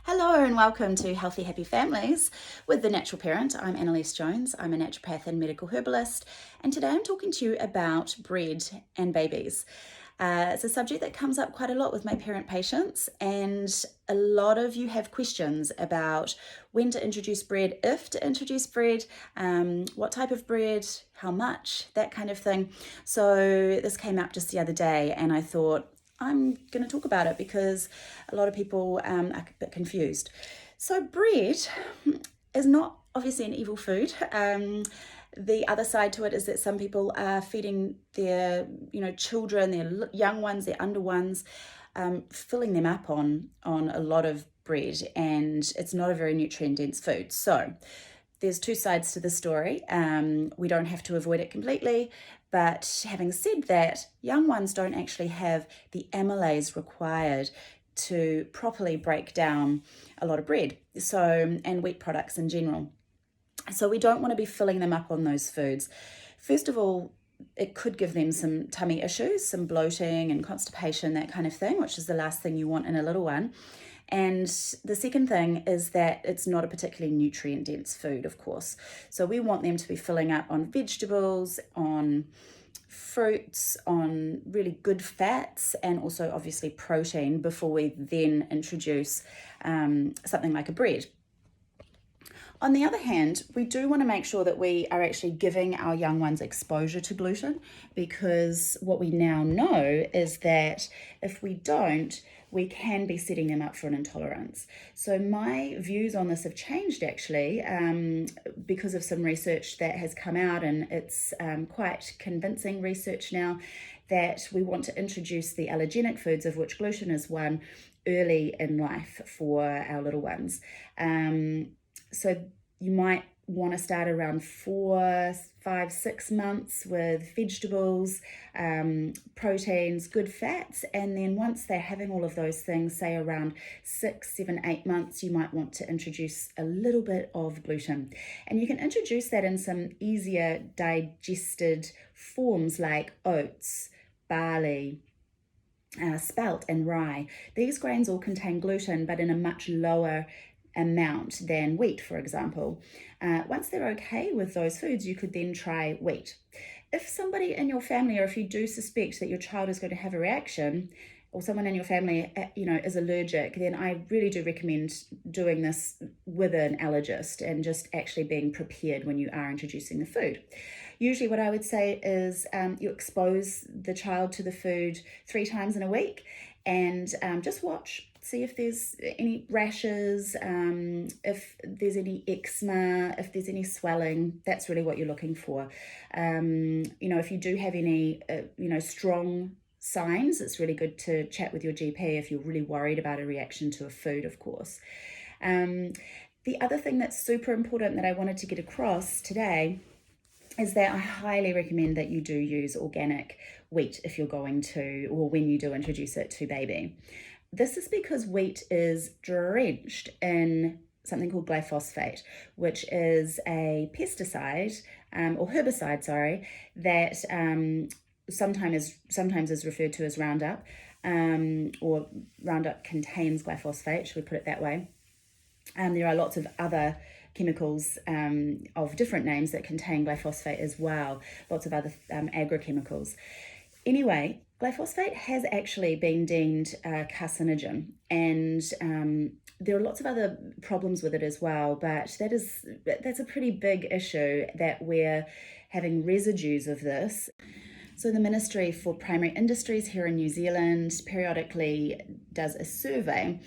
Hello and welcome to Healthy Happy Families with The Natural Parent. I'm Annaliese Jones. I'm a naturopath and medical herbalist, and today I'm talking to you about bread and babies. It's a subject that comes up quite a lot with my parent patients, and a lot of you have questions about when to introduce bread, if to introduce bread, what type of bread, how much, that kind of thing. So this came up just the other day, and I thought, I'm going to talk about it because a lot of people are a bit confused. So bread is not obviously an evil food. The other side to it is that some people are feeding their, children, their young ones, their under ones, filling them up on a lot of bread, and it's not a very nutrient dense food. So there's two sides to the story. We don't have to avoid it completely, but having said that, young ones don't actually have the amylase required to properly break down a lot of bread, and wheat products in general. So we don't want to be filling them up on those foods. First of all, it could give them some tummy issues, some bloating and constipation, that kind of thing, which is the last thing you want in a little one. And the second thing is that it's not a particularly nutrient dense food, of course. So we want them to be filling up on vegetables, on fruits, on really good fats, and also obviously protein before we then introduce something like a bread. On the other hand, we do want to make sure that we are actually giving our young ones exposure to gluten, because what we now know is that if we don't, we can be setting them up for an intolerance. So my views on this have changed actually because of some research that has come out, and it's quite convincing research now that we want to introduce the allergenic foods, of which gluten is one, early in life for our little ones. So you might want to start around 4, 5, 6 months with vegetables, proteins, good fats, and then once they're having all of those things, say around 6, 7, 8 months, you might want to introduce a little bit of gluten. And you can introduce that in some easier digested forms like oats, barley, spelt and rye. These grains all contain gluten, but in a much lower amount than wheat, for example. Once they're okay with those foods, you could then try wheat. If somebody in your family, or if you do suspect that your child is going to have a reaction, or someone in your family, is allergic, then I really do recommend doing this with an allergist and just actually being prepared when you are introducing the food. Usually what I would say is you expose the child to the food 3 times in a week, and just watch. See if there's any rashes, if there's any eczema, if there's any swelling. That's really what you're looking for. If you do have any, strong signs, it's really good to chat with your GP if you're really worried about a reaction to a food, of course. The other thing that's super important that I wanted to get across today is that I highly recommend that you do use organic wheat if you're going to, or when you do introduce it to baby. This is because wheat is drenched in something called glyphosate, which is a pesticide or herbicide, that sometimes is referred to as Roundup, or Roundup contains glyphosate, should we put it that way. There are lots of other chemicals of different names that contain glyphosate as well, lots of other agrochemicals. Anyway, glyphosate has actually been deemed a carcinogen, and there are lots of other problems with it as well, but that's a pretty big issue that we're having residues of this. So the Ministry for Primary Industries here in New Zealand periodically does a survey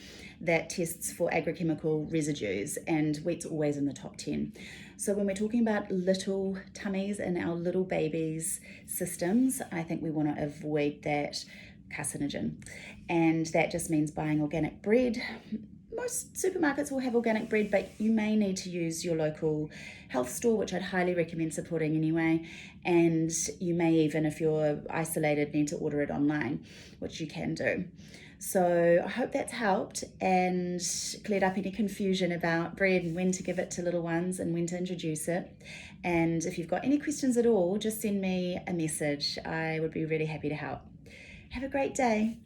that tests for agrochemical residues, and wheat's always in the top 10. So when we're talking about little tummies and our little babies' systems, I think we want to avoid that carcinogen. And that just means buying organic bread. Most supermarkets will have organic bread, but you may need to use your local health store, which I'd highly recommend supporting anyway. And you may even, if you're isolated, need to order it online, which you can do. So I hope that's helped and cleared up any confusion about bread and when to give it to little ones and when to introduce it. And if you've got any questions at all, just send me a message. I would be really happy to help. Have a great day.